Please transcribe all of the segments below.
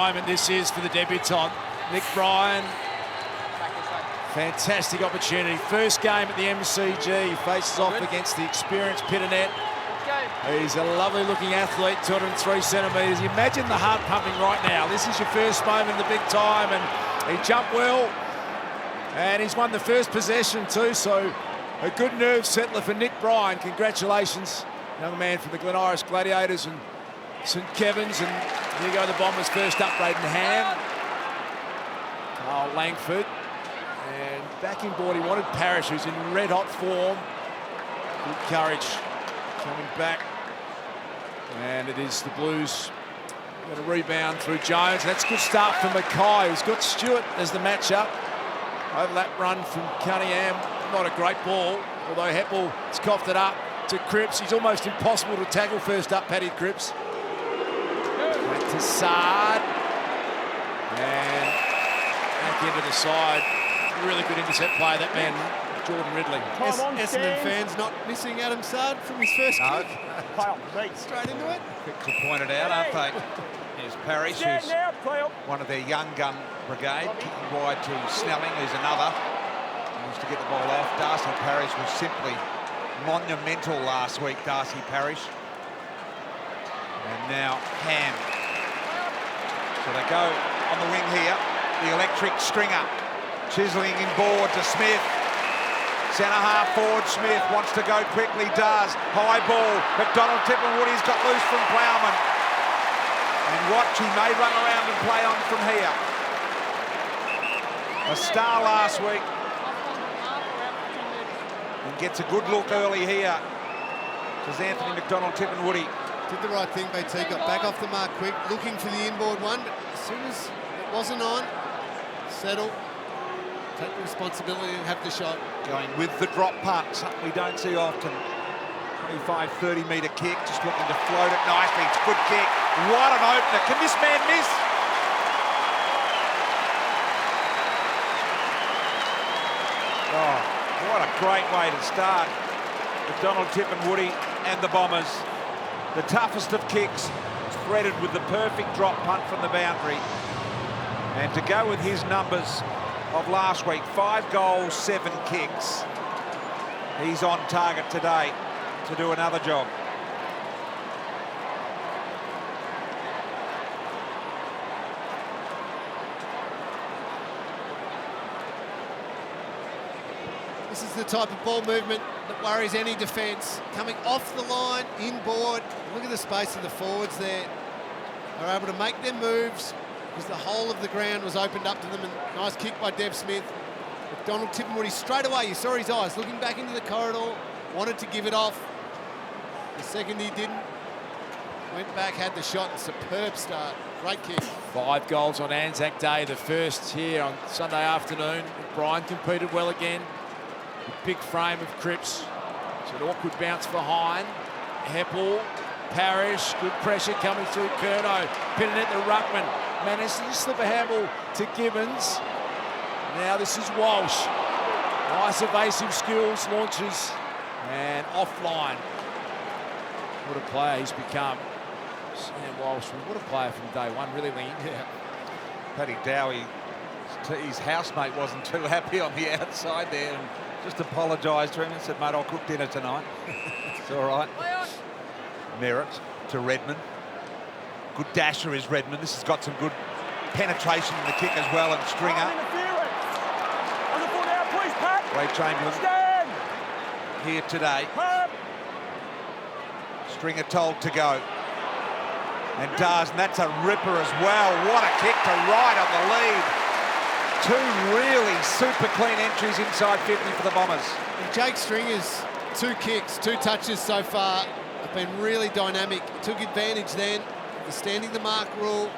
moment this is for the debutant. Nick Bryan. Fantastic opportunity. First game at the MCG. He faces off against the experienced Pitternet. He's a lovely looking athlete, 203 centimetres. Imagine the heart pumping right now. This is your first moment in the big time, and he jumped well. And he's won the first possession too, so a good nerve settler for Nick Bryan. Congratulations, young man from the Glen Iris Gladiators and St Kevin's. And here go the Bombers first up, Braden Ham. Carl Langford. And backing board, he wanted Parrish, who's in red-hot form. Good courage coming back. And it is the Blues. Got a rebound through Jones. That's a good start for Mackay, who's got Stewart as the matchup. Overlap run from Cunningham. Not a great ball, although Heppel has coughed it up to Cripps. He's almost impossible to tackle first up, Paddy Cripps. Back to Sard. And back into the side. Really good intercept play, that man, Jordan Ridley. Essendon fans not missing Adam Sard from his first kick. Straight into it. Quick to point it out, aren't they? Here's Parrish, who's one of their young gun brigade, kicking wide to Snelling, who's another. Wants to get the ball off. Darcy Parrish was simply monumental last week, Darcy Parrish. And now Ham. So they go on the wing here. The electric stringer. Chiseling in board to Smith. Centre half forward, Smith wants to go quickly, does. High ball, McDonald Tipperwoody's got loose from Plowman. And watch, he may run around and play on from here. A star last week. And gets a good look early here. Does Anthony McDonald Tipperwoody. Did the right thing, BT, got back off the mark quick, looking for the inboard one, but as soon as it wasn't on, settle. Take the responsibility and have the shot. Going with the drop punt, something we don't see often. 25, 30-metre kick, just looking to float it nicely. It's a good kick. What an opener. Can this man miss? Oh, what a great way to start. McDonald Tipperwoody and the Bombers. The toughest of kicks, threaded with the perfect drop punt from the boundary. And to go with his numbers of last week, 5 goals, 7 kicks. He's on target today to do another job. This is the type of ball movement that worries any defence. Coming off the line, inboard. Look at the space of the forwards there. They're able to make their moves because the whole of the ground was opened up to them. And nice kick by Dev Smith. McDonald Tipperwoody straight away, you saw his eyes, looking back into the corridor, wanted to give it off. The second he didn't, went back, had the shot, and superb start. Great kick. 5 goals on Anzac Day, the first here on Sunday afternoon. Bryan competed well again. The big frame of Cripps. It's an awkward bounce for Hine. Heppel, Parrish, good pressure coming through Curnow. Pitternet the ruckman. Managed to slip a handle to Gibbons. Now this is Walsh. Nice evasive skills, launches, and offline. What a player he's become. Sam Walsh, what a player from day one, really lean. Yeah. Paddy Dowie, his housemate wasn't too happy on the outside there and just apologised to him and said, mate, I'll cook dinner tonight. It's all right. Merritt to Redmond. Good dasher is Redmond. This has got some good penetration in the kick as well, and Stringer. Ray Chamberlain here today. Stringer told to go. And does, and that's a ripper as well. What a kick to right on the lead. 2 really super clean entries inside 50 for the Bombers. And Jake Stringer's 2 kicks, 2 touches so far have been really dynamic. He took advantage then of the standing the mark rule,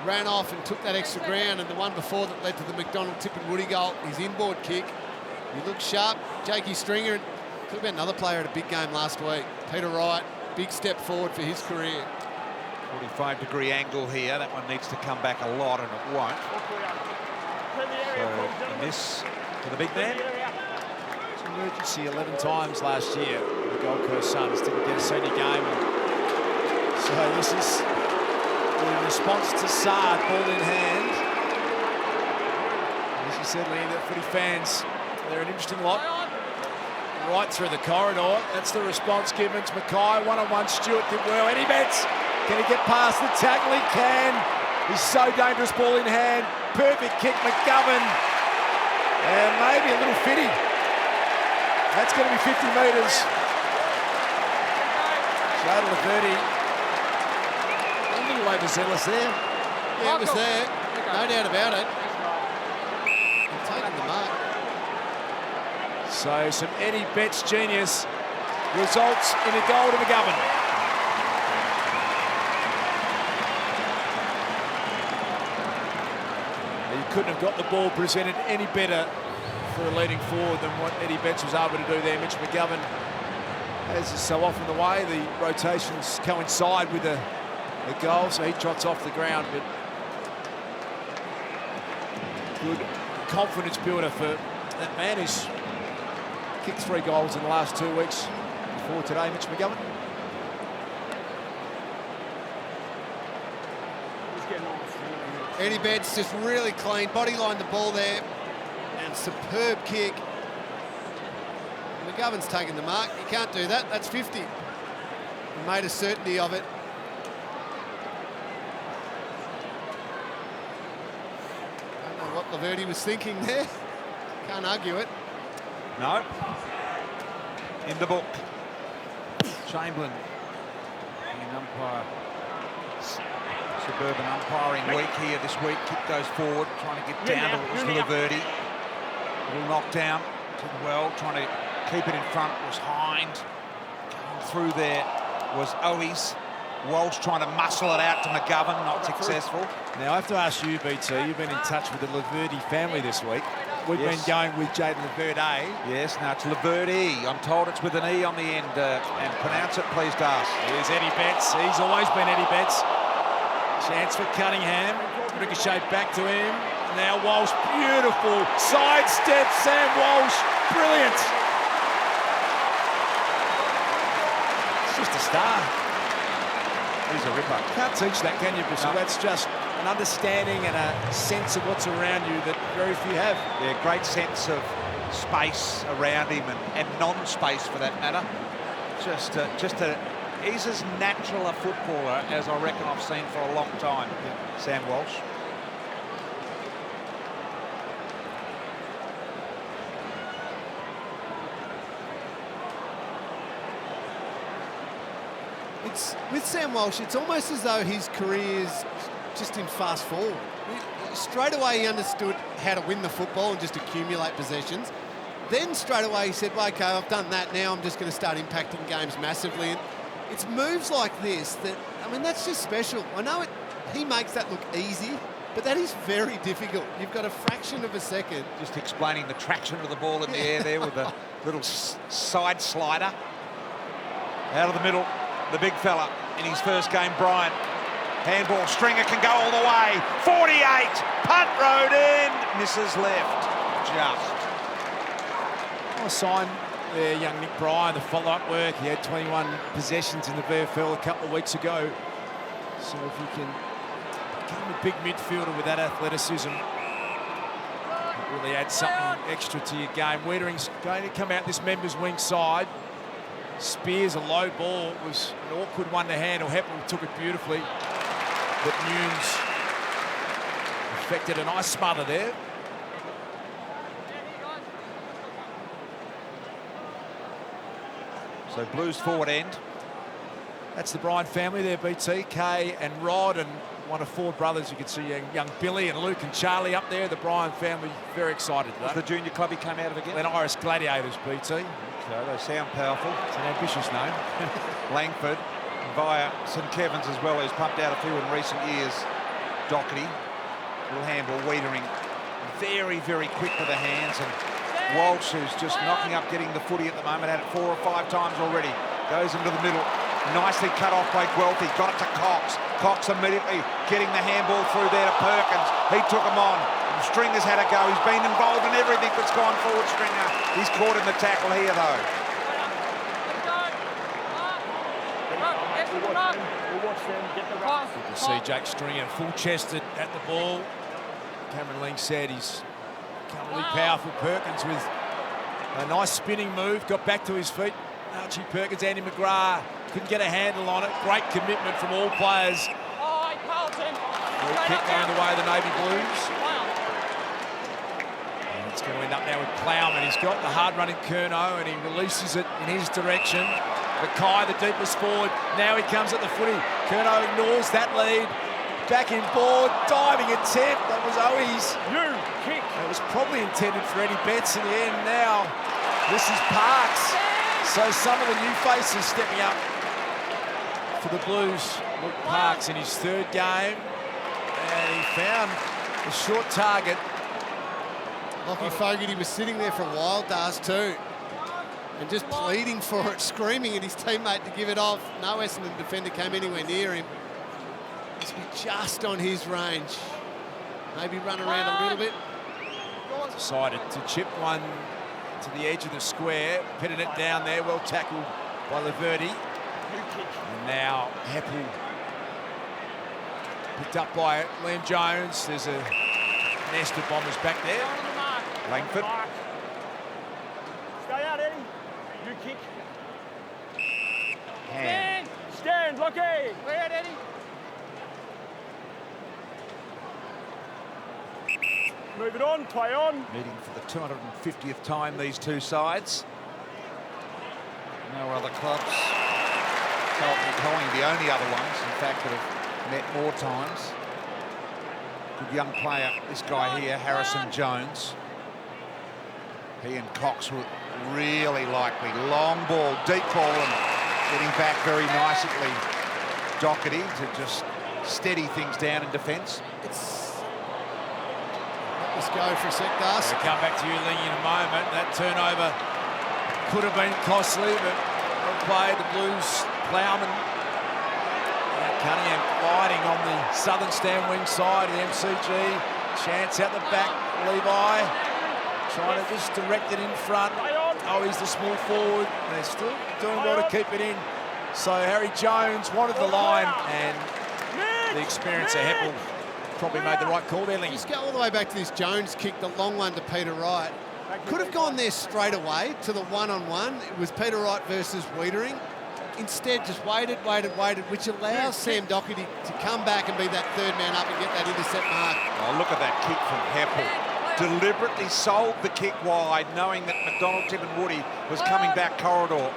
ran off and took that extra ground, and the one before that led to the McDonald Tipperwoody goal, his inboard kick. He looked sharp, Jakey Stringer. And talk about another player at a big game last week, Peter Wright, big step forward for his career. 45-degree angle here. That one needs to come back a lot, and it won't. So a miss for the big man. It's an emergency 11 times last year. The Gold Coast Suns didn't get a senior game. So this is in response to Saad, ball in hand. As you said, Lee, that footy fans, they're an interesting lot. Right through the corridor. That's the response given to Mackay. One-on-one, Stewart did well. Eddie Betts, can he get past the tackle? He can. He's so dangerous, ball in hand. Perfect kick, McGovern. And maybe a little fitty. That's going to be 50 metres. Jada Laverty. A little overzealous there. Yeah, it was there. No doubt about it. I'm taking the mark. So some Eddie Betts genius results in a goal to McGovern. You couldn't have got the ball presented any better for a leading forward than what Eddie Betts was able to do there. Mitch McGovern, as is so often the way, the rotations coincide with the goal, so he trots off the ground, but good confidence builder for that man who's kicked 3 goals in the last 2 weeks before today, Mitch McGovern. Eddie Betts just really clean, bodylined the ball there, and superb kick. McGovern's taken the mark. You can't do that. That's 50. He made a certainty of it. I don't know what Laverty was thinking there. Can't argue it. No. In the book. Chamberlain, an umpire. Suburban umpiring week here this week. Kick goes forward, trying to get down to Laverty. Little knockdown to the well, trying to keep it in front was Hind. Going through there was Owies. Walsh trying to muscle it out to McGovern, not successful. Now I have to ask you, BT, you've been in touch with the Laverty family this week. We've been going with Jaden Laverty. Yes, now it's Laverty. I'm told it's with an E on the end. And pronounce it, please, Das. Here's Eddie Betts. He's always been Eddie Betts. Chance for Cunningham. Ricochet back to him. Now Walsh, beautiful. Sidestep, Sam Walsh. Brilliant. It's just a star. He's a ripper. Can't teach that, can you, Bristol? No. That's just an understanding and a sense of what's around you that very few have. Yeah, great sense of space around him and non-space for that matter. He's as natural a footballer as I reckon I've seen for a long time, Sam Walsh. With Sam Walsh, it's almost as though his career's just in fast forward. Straight away he understood how to win the football and just accumulate possessions. Then straight away he said, well, okay, I've done that, now I'm just going to start impacting games massively. And it's moves like this that, I mean, that's just special. I know he makes that look easy, but that is very difficult. You've got a fraction of a second. Just explaining the traction of the ball in the air there with a little side slider. Out of the middle, the big fella in his first game, Bryant. Handball, Stringer can go all the way. 48, punt road in, misses left, just. Well, sign there, young Nick Bryan, the follow-up work. He had 21 possessions in the VFL a couple of weeks ago. So if you can become a big midfielder with that athleticism, it really adds something extra to your game. Wiedering's going to come out this members' wing side. Spears a low ball. It was an awkward one to handle. Heppel took it beautifully. But Nunes effected a nice smother there. So Blues forward end. That's the Bryan family there, BT, Kay and Rod, and one of 4 brothers. You can see young Billy and Luke and Charlie up there. The Bryan family very excited. What's the junior club he came out of again? Glen Iris Gladiators, BT. Okay, they sound powerful. It's an ambitious name. Langford via St Kevin's as well, who's pumped out a few in recent years. Doherty, little handball, Wiedering, very, very quick with the hands, and Walsh, who's just knocking up, getting the footy at the moment, had it 4 or 5 times already. Goes into the middle, nicely cut off by Guelphy, got it to Cox. Cox immediately getting the handball through there to Perkins. He took him on. Stringer's had a go. He's been involved in everything that's gone forward, Stringer. He's caught in the tackle here, though. Good to see Jake Stringer full-chested at the ball. Cameron Ling said he's become really powerful. Perkins with a nice spinning move, got back to his feet. Archie Perkins, Andy McGrath couldn't get a handle on it. Great commitment from all players. Carlton. Free kick going the way of the Navy Blues. And it's going to end up now with Plowman. He's got the hard-running Curnow and he releases it in his direction. Mackay, the deepest forward. Now he comes at the footy. Curnow ignores that lead. Back in board, diving attempt. That was Owies. It was probably intended for Eddie Betts in the end. Now, this is Parks. So some of the new faces stepping up for the Blues. Luke Parks in his third game. And he found a short target. Lockie Fogarty was sitting there for a while, Dars too. And just pleading for it, screaming at his teammate to give it off. No Essendon defender came anywhere near him. Must be just on his range. Maybe run around a little bit. Decided to chip one to the edge of the square. Pitted it down there, well tackled by Laverty. And now Heppel picked up by Liam Jones. There's a nest of bombers back there. Langford. Stay out, Eddie. You kick. Hand. Stand, Lockie. Way out, Eddie. Move it on, play on. Meeting for the 250th time, these two sides. No other clubs. Carlton and Collingwood, the only other ones, in fact, that have met more times. Good young player, this guy here, Harrison Jones. He and Cox were really likely. Long ball, deep ball, and getting back very nicely. Doherty to just steady things down in defence. Let's go for a sec, Dars. We'll come back to you, Ling, in a moment. That turnover could have been costly, but well played. The Blues, Plowman. Cunningham gliding on the southern stand wing side of the MCG. Chance out the back, Levi. Trying to just direct it in front. Oh, he's the small forward. They're still doing well to keep it in. So Harry Jones wanted the line, and the experience of Heppel probably made the right call there, Ling. Just go all the way back to this Jones kick, the long one to Peter Wright. Could have gone there straight away to the one-on-one. It was Peter Wright versus Wiedering. Instead, just waited, which allows Sam Doherty to come back and be that third man up and get that intercept mark. Oh, look at that kick from Heppel. Deliberately sold the kick wide, knowing that McDonald, Tip and Woody was coming back corridor.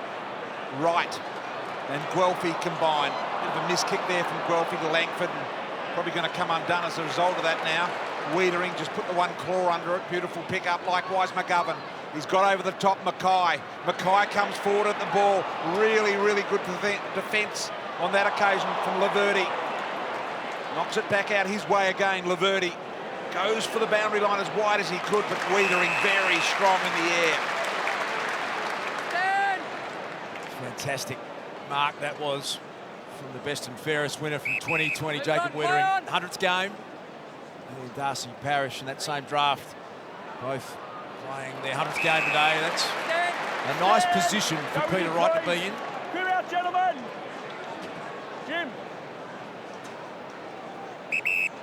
Wright and Guelphy combined. Bit of a miss kick there from Guelphy to Langford. And probably going to come undone as a result of that now. Wiedering just put the one claw under it. Beautiful pick up. Likewise, McGovern. He's got over the top Mackay. Mackay comes forward at the ball. Really, really good defence on that occasion from Laverty. Knocks it back out his way again. Laverty goes for the boundary line as wide as he could, but Wiedering very strong in the air. Fantastic mark that was from the best and fairest winner from 2020, Jacob Wiedering. 100th game. And Darcy Parish in that same draft, both playing their 100th game today. That's a nice position for Peter Wright to be in. Clear out, gentlemen. Jim.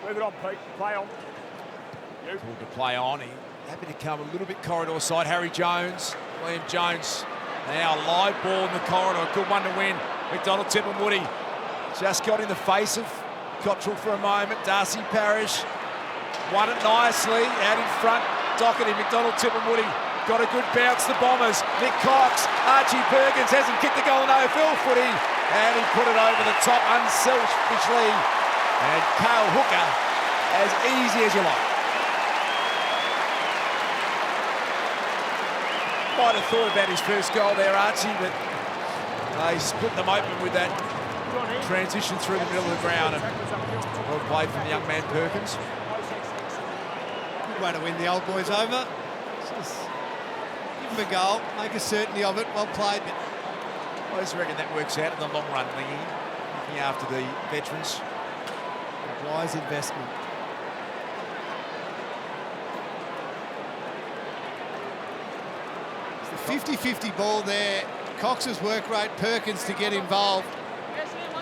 Move it on, Pete. Play on. Called to play on. He happy to come a little bit corridor side. Harry Jones, Liam Jones. Now live ball in the corridor. Good one to win. McDonald, Tip and Woody just got in the face of Cottrell for a moment. Darcy Parish won it nicely out in front. Doherty, McDonald, Tip and Woody got a good bounce. The Bombers. Nick Cox, Archie Perkins hasn't kicked the goal in AFL footy, and he put it over the top unselfishly. And Cale Hooker, as easy as you like. Might have thought about his first goal there, Archie, but they split them open with that transition through the middle of the ground, and well played from the young man Perkins. Good way to win the old boys over. Just give them a goal, make a certainty of it. Well played. But I just reckon that works out in the long run, looking after the veterans. a wise investment. It's the 50-50 ball there. Cox's work rate, Perkins to get involved.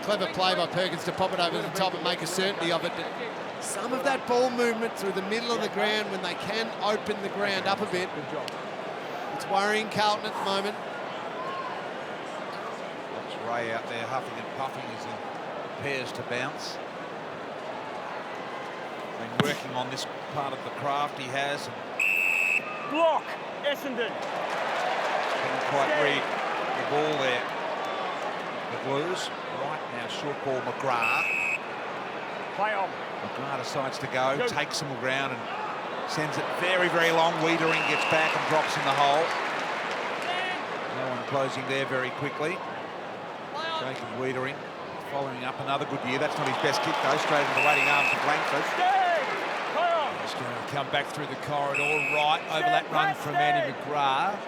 clever play by Perkins to pop it over the top and make a certainty of it. But some of that ball movement through the middle of the ground when they can open the ground up a bit, it's worrying Carlton at the moment. That's Ray out there huffing and puffing as he prepares to bounce. Been working on this part of the craft he has. Block, Essendon. Couldn't quite read the ball there. The Blues. Right now, short ball, McGrath. Play on. McGrath decides to go, takes some ground and sends it very, very long. Wiedering gets back and drops in the hole. No one closing there very quickly. Jacob Wiedering following up another good year. That's not his best kick though, straight into the waiting arms of Langford. He's going to come back through the corridor, right over that run from Andy McGrath.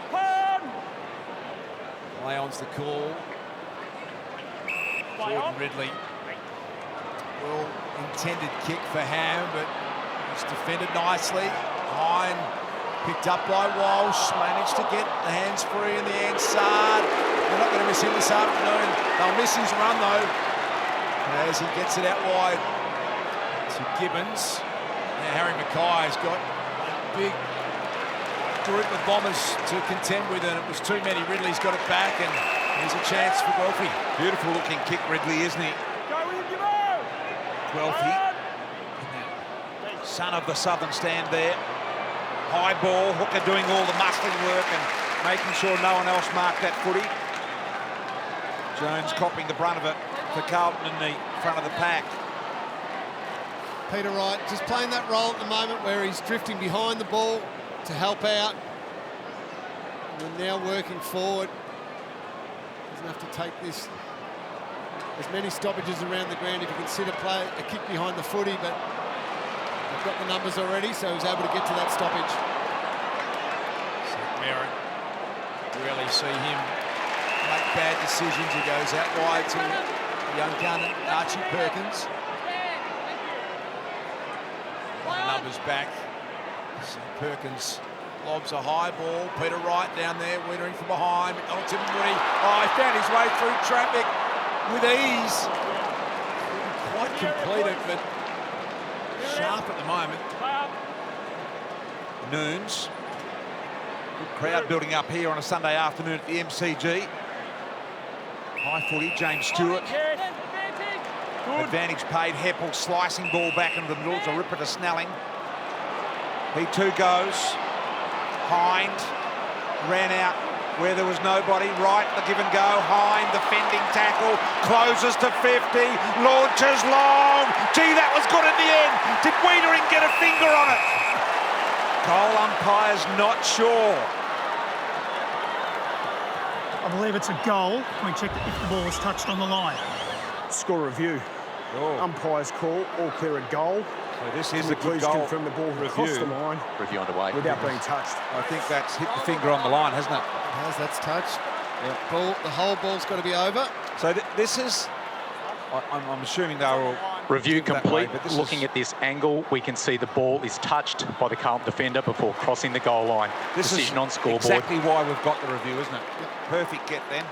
Play on's the call. Jordan Ridley. Well intended kick for Ham, but it's defended nicely. Hine picked up by Walsh, managed to get the hands free in the end. Sard, they're not going to miss him this afternoon. They'll miss his run though, as he gets it out wide to Gibbons. Now Harry Mackay's got a big group of bombers to contend with, and it was too many. Ridley's got it back, and there's a chance for Guelphy. Beautiful looking kick, Ridley, isn't he? Go with him, Gibbo! Guelphy, son of the southern stand there. High ball, Hooker doing all the muscling work and making sure no one else marked that footy. Jones copping the brunt of it for Carlton in the front of the pack. Peter Wright just playing that role at the moment where he's drifting behind the ball to help out. And now working forward. Doesn't have to take this as many stoppages around the ground if you consider play a kick behind the footy, but they've got the numbers already, so he's able to get to that stoppage. St. Merritt, really see him make bad decisions. He goes out wide to the young gun, Archie Perkins. The numbers back. So Perkins lobs a high ball. Peter Wright down there, Wiedering from behind. McDonald Woody. Oh, he found his way through traffic with ease. Couldn't quite complete it, but sharp at the moment. Noons. Good crowd building up here on a Sunday afternoon at the MCG. High footy, James Stewart. Advantage paid. Heppel slicing ball back into the middle. It's a ripper to Snelling. He too goes. Hind ran out where there was nobody. Right, the give and go. Hind, the fending tackle. Closes to 50. Launches long. Gee, that was good in the end. Did Wiedering get a finger on it? Goal umpire's not sure. I believe it's a goal. We check if the ball was touched on the line. Score review. Oh. Umpire's call, all clear a goal. So this is a good Please goal. confirm the ball across the line. Review underway. Without being touched. I think that's hit the finger on the line, hasn't it? It has, that's touched. Ball, the whole ball's got to be over. So this is, I'm assuming they were all Review complete. Way, but Looking at this angle, we can see the ball is touched by the Carlton defender before crossing the goal line. This Decision is on scoreboard. Exactly why we've got the review, isn't it? Yep. Perfect get then.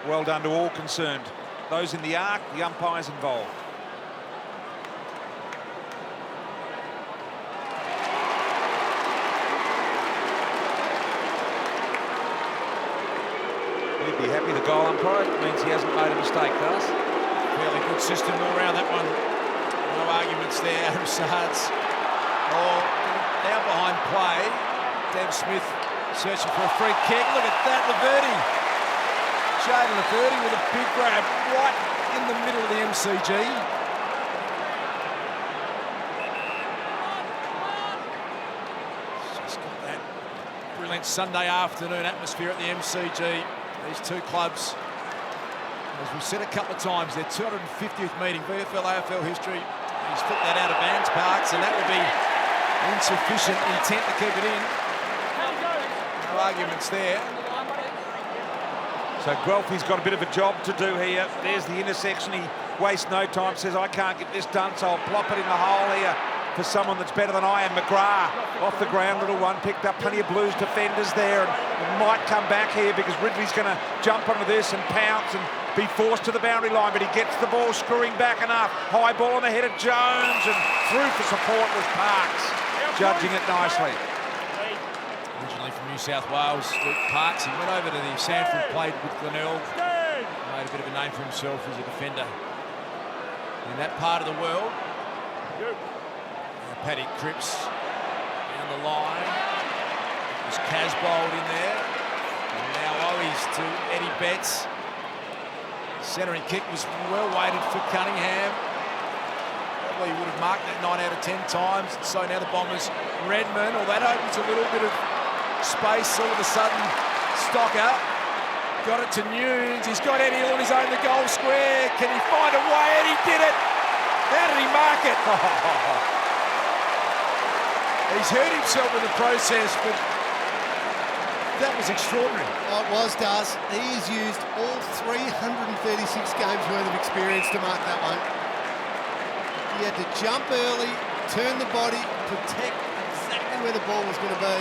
Well done to all concerned. Those in the arc, the umpires involved. He'd be happy, the goal umpire. It means he hasn't made a mistake, does? Fairly good system all around that one. No arguments there. Adam Sards. Oh, down behind play. Dev Smith searching for a free kick. Look at that, Laverty. Jaden Laverty with a big grab right in the middle of the MCG. Just got that brilliant Sunday afternoon atmosphere at the MCG. These two clubs, as we've said a couple of times, their 250th meeting, VFL AFL history. He's put that out of Vans Parks, and that would be insufficient intent to keep it in. No arguments there. So Guelphy's got a bit of a job to do here. There's the intersection. He wastes no time, says, I can't get this done, so I'll plop it in the hole here for someone that's better than I am. McGrath off the ground, little one, picked up plenty of Blues defenders there and might come back here because Ridley's going to jump onto this and pounce and be forced to the boundary line, but he gets the ball screwing back enough. High ball on the head of Jones, and through for support was Parks, judging it nicely. Originally from New South Wales, Luke Parks. He went over to the Sanford, played with Glenelg, made a bit of a name for himself as a defender in that part of the world. Paddy Cripps down the line. There's Casbold in there. And now Owies to Eddie Betts. Centering kick was well weighted for Cunningham. Probably would have marked that 9 out of 10 times. So now the Bombers, Redmond, that opens a little bit of space. All of a sudden, Stocker got it to Nunes. He's got Eddie on his own, the goal square. Can he find a way? Eddie did it. How did he mark it? He's hurt himself in the process, but that was extraordinary. Oh, it was, Daz. He has used all 336 games worth of experience to mark that one. He had to jump early, turn the body, protect exactly where the ball was going to be.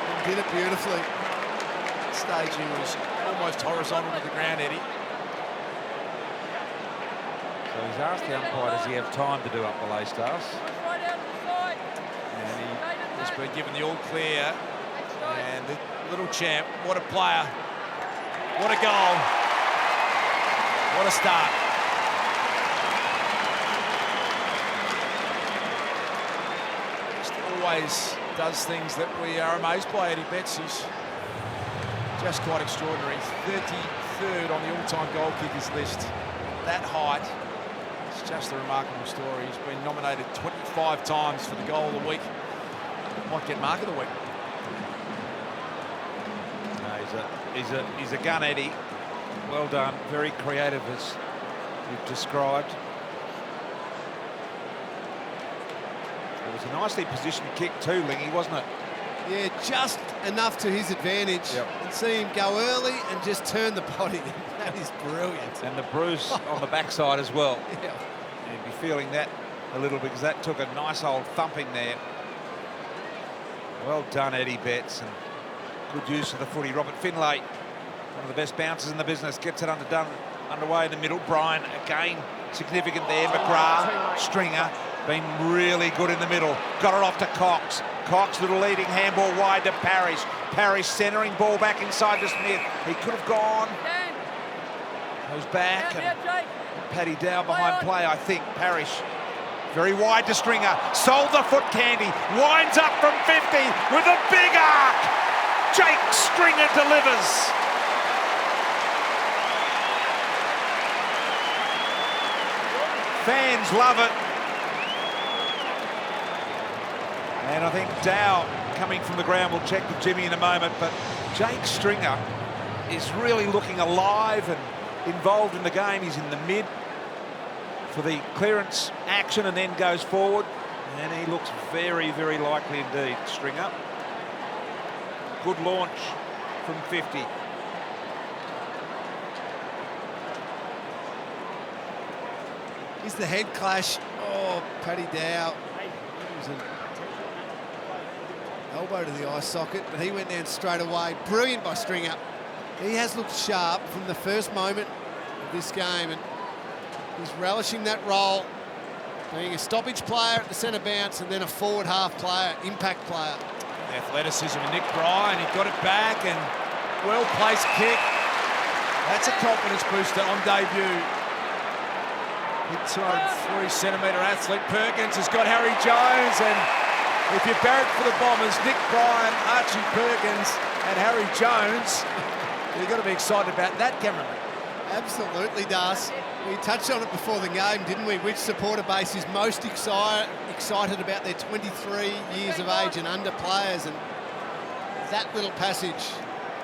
And did it beautifully. At that stage, he was almost horizontal to the ground, Eddie. So he's asked the umpire, does he have time to do up the lay stars? And he has been given the all clear. And the little champ, what a player. What a goal. What a start. Just always does things that we are amazed by, Eddie Betts. He's just quite extraordinary. 33rd on the all-time goal kickers list. That height. It's just a remarkable story. He's been nominated 25 times for the goal of the week. Might get mark of the week. No, he's a gun, Eddie. Well done. Very creative, as you've described. It was a nicely positioned kick too, Lingy, wasn't it? Yeah, just enough to his advantage. Yep. And see him go early and just turn the body. That is brilliant. And the bruise on the backside as well. Yeah. You'd be feeling that a little bit, because that took a nice old thumping there. Well done, Eddie Betts, and good use of the footy. Robert Finlay, one of the best bouncers in the business, gets it underway in the middle. Bryan, again, significant there. McGrath, Stringer, been really good in the middle. Got it off to Cox. Cox, little leading handball wide to Parrish. Parrish centering ball back inside to Smith. He could have gone. Goes back, and Paddy Dow behind play, I think. Parrish. Very wide to Stringer. Sold the foot candy. Winds up from 50 with a big arc. Jake Stringer delivers. Fans love it. And I think Dow, coming from the ground, will check with Jimmy in a moment, but Jake Stringer is really looking alive and involved in the game. He's in the mid for the clearance action and then goes forward, and he looks very, very likely indeed. Stringer, good launch from 50. Here's the head clash. Oh, Paddy Dow. It was an elbow to the eye socket, but he went down straight away. Brilliant by Stringer. He has looked sharp from the first moment of this game, and he's relishing that role, being a stoppage player at the centre bounce and then a forward half player, impact player. Athleticism of Nick Bryan. He got it back, and well-placed kick. That's a confidence booster on debut. Big 203-centimetre athlete. Perkins has got Harry Jones, and if you're barracked for the Bombers, Nick Bryan, Archie Perkins and Harry Jones, you've got to be excited about that, Cameron. Absolutely, Das. We touched on it before the game, didn't we? Which supporter base is most excited about their 23 years of age and under players, and that little passage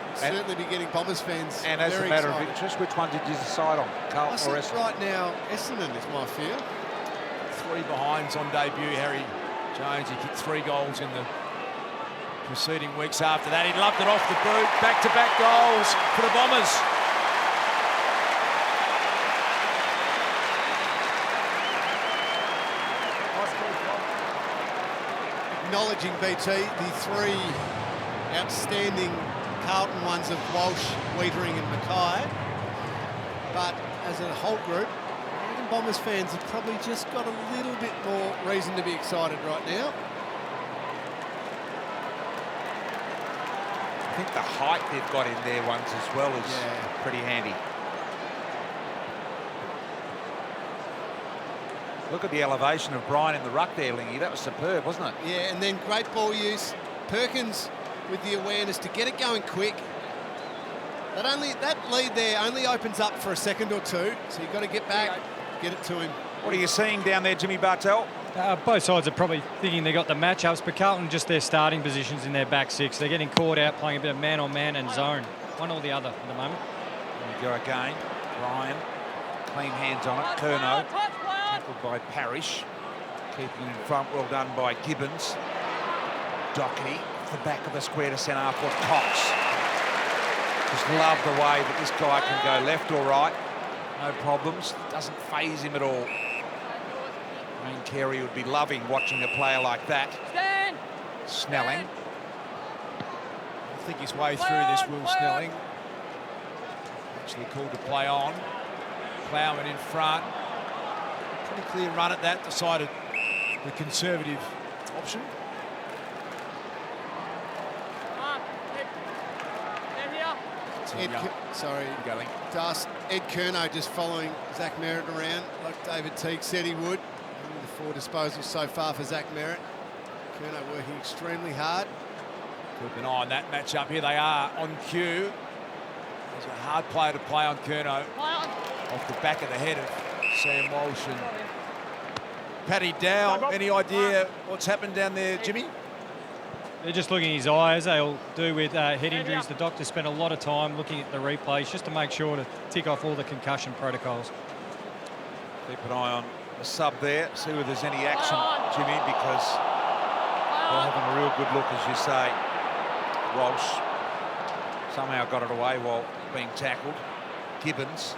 will certainly be getting Bombers fans And as very a matter excited. of interest, which one did you decide on, Carlton or Essendon? Right now, Essendon is my feel. 3 behinds on debut, Harry Jones. He kicked 3 goals in the preceding weeks after that. He loved it off the boot. Back-to-back goals for the Bombers. Acknowledging BT, the 3 outstanding Carlton ones of Walsh, Wiedering and Mackay. but as a whole group, Bombers fans have probably just got a little bit more reason to be excited right now. I think the height they've got in there once as well is pretty handy. Look at the elevation of Brian in the ruck there, Lingy. That was superb, wasn't it? Yeah, and then great ball use. Perkins with the awareness to get it going quick. That lead there only opens up for a second or two, so you've got to get back, get it to him. What are you seeing down there, Jimmy Bartell? Both sides are probably thinking they got the matchups, but Carlton just their starting positions in their back six. They're getting caught out, playing a bit of man-on-man and zone. One or the other at the moment. There we go again. Ryan, clean hands on it. Curnow, tackled by Parrish. Keeping in front, well done by Gibbons. Doherty, the back of the square to centre half was Cox. Just love the way that this guy can go left or right. No problems. Doesn't faze him at all. Wayne Carey would be loving watching a player like that. Snelling. I think his way through this, Will Snelling. Actually called to play on. Plowman in front. Pretty clear run at that. Decided the conservative option. Ed Curnow just following Zach Merritt around like David Teague said he would. Only the 4 disposals so far for Zach Merritt. Curnow working extremely hard. Keep an eye on that matchup. Here they are on cue. There's a hard player to play on Curnow. Off the back of the head of Sam Walsh and Paddy Dow. Any idea what's happened down there, Jimmy? They're just looking at his eye, as they'll do with head injuries. The doctors spent a lot of time looking at the replays just to make sure to tick off all the concussion protocols. Keep an eye on the sub there, see whether there's any action, Jimmy, because they're having a real good look, as you say. Walsh somehow got it away while being tackled. Gibbons,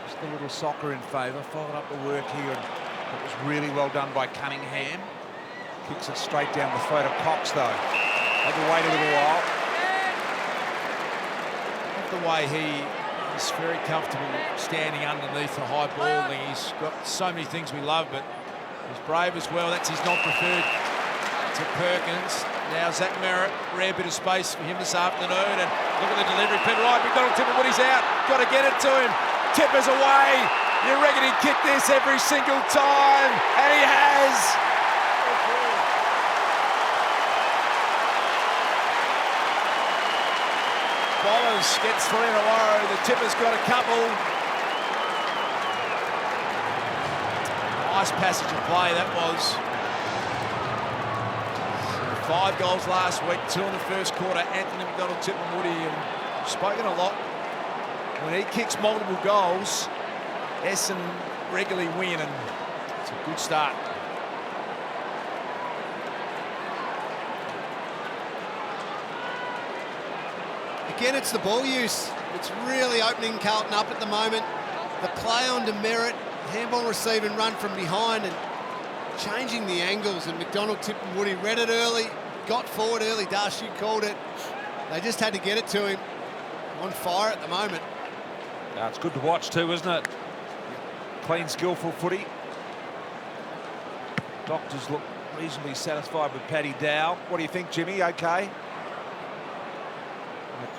just a little soccer in favour, followed up the work here, and it was really well done by Cunningham. Kicks it straight down the throat of Cox, though. Had to wait a little while. The way he is very comfortable standing underneath the high ball. He's got so many things we love, but he's brave as well. That's his non-preferred to Perkins. Now Zach Merritt, rare bit of space for him this afternoon. And look at the delivery. Peter Wright, McDonald Tipperwoody's out. Got to get it to him. Tipper's away. You reckon he'd kick this every single time? And he has. Bombers gets 3 in a row. The Tippers got a couple. Nice passage of play that was. 5 goals last week, 2 in the first quarter. Anthony McDonald, Tipperwoody, and spoken a lot. When he kicks multiple goals, Essendon regularly win, and it's a good start. Again, it's the ball use. It's really opening Carlton up at the moment. The play on to Merritt, handball receive and run from behind and changing the angles, and McDonald Tipperwoody read it early, got forward early. Darsh, you called it. They just had to get it to him. On fire at the moment. It's good to watch too, isn't it? Clean, skillful footy. Doctors look reasonably satisfied with Paddy Dow. What do you think, Jimmy? Okay.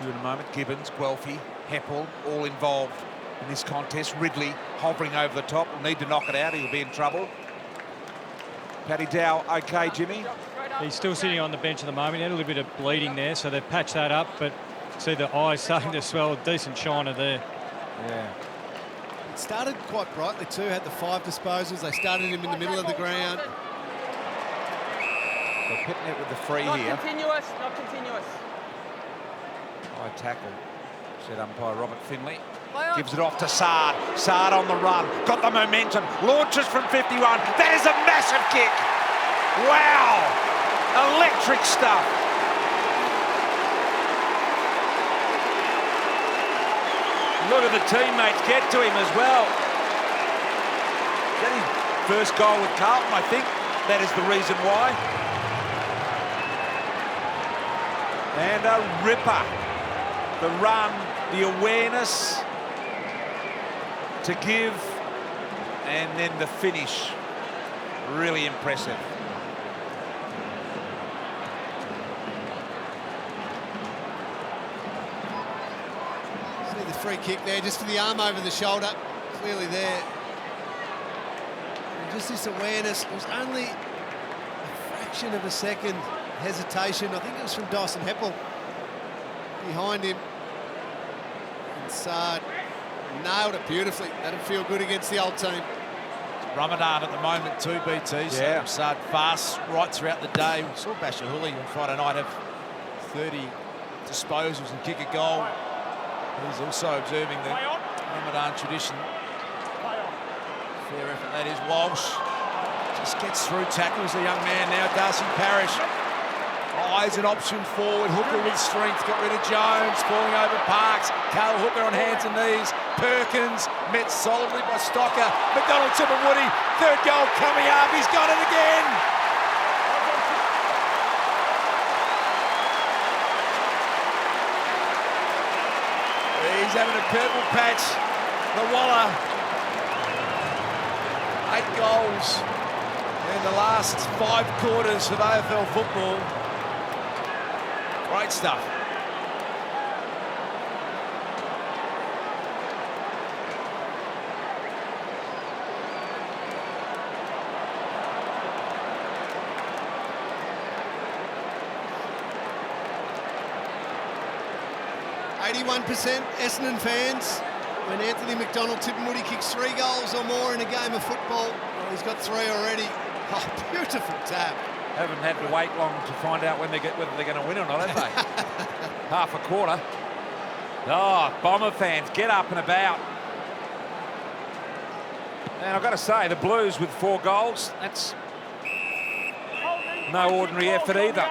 In a moment, Gibbons, Guelphy, Heppel, all involved in this contest. Ridley hovering over the top, will need to knock it out, he'll be in trouble. Paddy Dow, okay, Jimmy? He's still sitting on the bench at the moment. He had a little bit of bleeding there, so they've patched that up, but see the eyes starting to swell. Decent shiner there. Yeah. It started quite brightly too, had the 5 disposals. They started him in the middle of the ground. So Pitnet with the free Not here. continuous, not continuous. High tackle, said umpire Robert Finley. Gives it off to Sard. Sard on the run. Got the momentum. Launches from 51. That is a massive kick. Wow. Electric stuff. Look at the teammates get to him as well. Is that his first goal with Carlton? I think that is the reason why. And a ripper. The run, the awareness. to give, and then the finish, really impressive. See the free kick there, just for the arm over the shoulder, clearly there. And just this awareness, it was only a fraction of a second hesitation. I think it was from Dyson Heppel behind him. And Saad nailed it beautifully. That'd feel good against the old team. Ramadan at the moment too, BT. So Yeah. Saad fast right throughout the day. We saw Bashahuli on Friday night have 30 disposals and kick a goal. He's also observing the Ramadan tradition. Fair effort, that is. Walsh just gets through tackles, the young man now, Darcy Parish. Eyes an option forward, Hooker with strength, got rid of Jones, falling over Parks. Cale Hooker on hands and knees. Perkins met solidly by Stocker. McDonald to Woody, third goal coming up, he's got it again. He's having a purple patch, the Waller. 8 goals in the last 5 quarters of AFL football. Great stuff. Essendon fans, when Anthony McDonald-Tipungwuti kicks 3 goals or more in a game of football. Well, he's got 3 already. Oh, beautiful tap. Haven't had to wait long to find out when whether they're going to win or not, have they? Half a quarter. Oh, Bomber fans, get up and about. And I've got to say, the Blues with 4 goals, that's no ordinary effort either.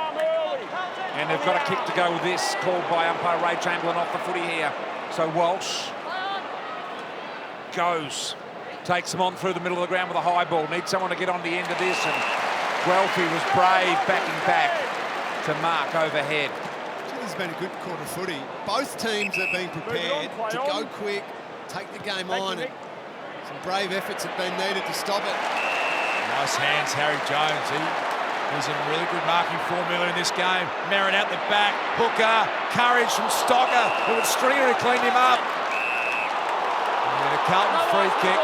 And they've got a kick to go with this, called by umpire Ray Chamberlain off the footy here. So Walsh goes, takes them on through the middle of the ground with a high ball. Needs someone to get on the end of this, and Guelphy was brave backing back to mark overhead. It's been a good quarter footy. Both teams have been prepared to go quick, take the game on, and some brave efforts have been needed to stop it. Nice hands, Harry Jones. He's in really good marking formula in this game. Merrin out the back, Hooker, courage from Stocker, who was Stringer who cleaned him up. And a Carlton free kick.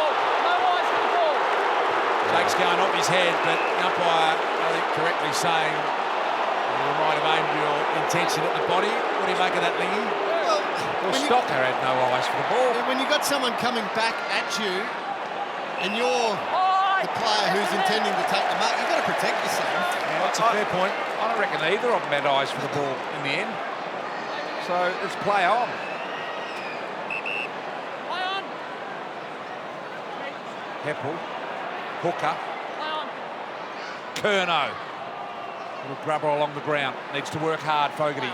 Jake's going off his head, but the umpire, I think, correctly saying you might have aimed your intention at the body. What do you make of that, Lingy? Well, Stocker had no eyes for the ball. When you've got someone coming back at you and you're the player who's intending to take the mark, you've got to protect yourself. Yeah, that's a fair point. I don't reckon either of them had eyes for the ball in the end. So let's play on. Heppel, Hooker, Curnow. Little grubber along the ground. Needs to work hard, Fogarty.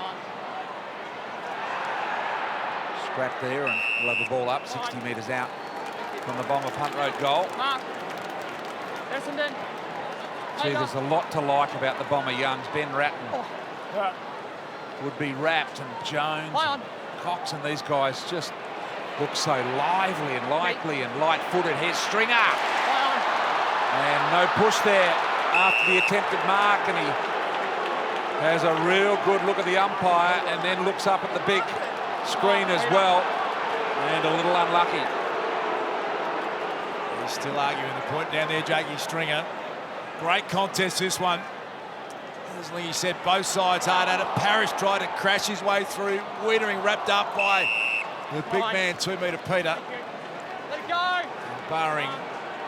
Scrap there, and we'll have the ball up 60 metres out from the Bomber punt road goal. Essendon. See, there's a lot to like about the Bomber youngs. Ben Ratton would be wrapped, and Jones, and Cox, and these guys just look so lively and likely and light-footed. Here's Stringer. And no push there after the attempted mark, and he has a real good look at the umpire and then looks up at the big screen as well, and a little unlucky. He's still arguing the point down there, Jakey Stringer. Great contest, this one. As Lee said, both sides hard at it. Parish tried to crash his way through. Wiedering wrapped up by the big man, 2-metre Peter. Let it go. Barring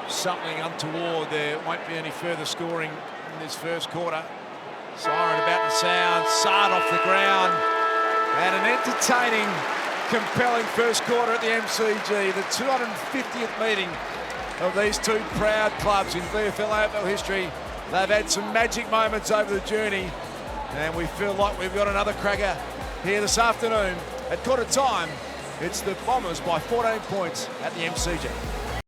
something untoward, there won't be any further scoring in this first quarter. Siren about to sound. Saad off the ground. And an entertaining, compelling first quarter at the MCG. The 250th meeting of these two proud clubs in VFL AFL history. They've had some magic moments over the journey, and we feel like we've got another cracker here this afternoon. At quarter time, it's the Bombers by 14 points at the MCG.